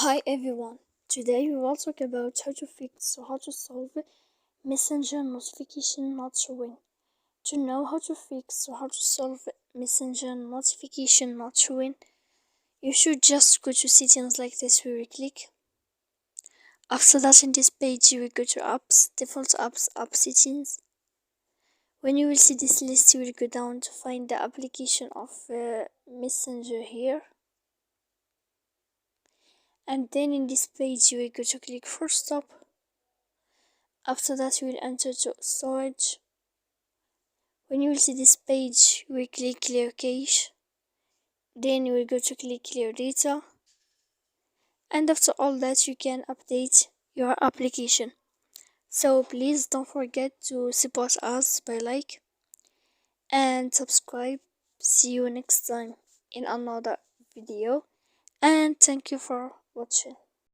Hi everyone, today we will talk about how to fix or how to solve Messenger notification not showing. To know how to fix or how to solve Messenger notification not showing, you should just go to settings like this where you click. After that, in this page you will go to apps, default apps, app settings. When you will see this list, you will go down to find the application of Messenger here. And then in this page you will go to click for stop. After that you will enter to storage. When you will see this page, you will click clear cache. Then you will go to click clear data. And after all that, you can update your application. So please don't forget to support us by like and subscribe. See you next time in another video. And thank you for watching.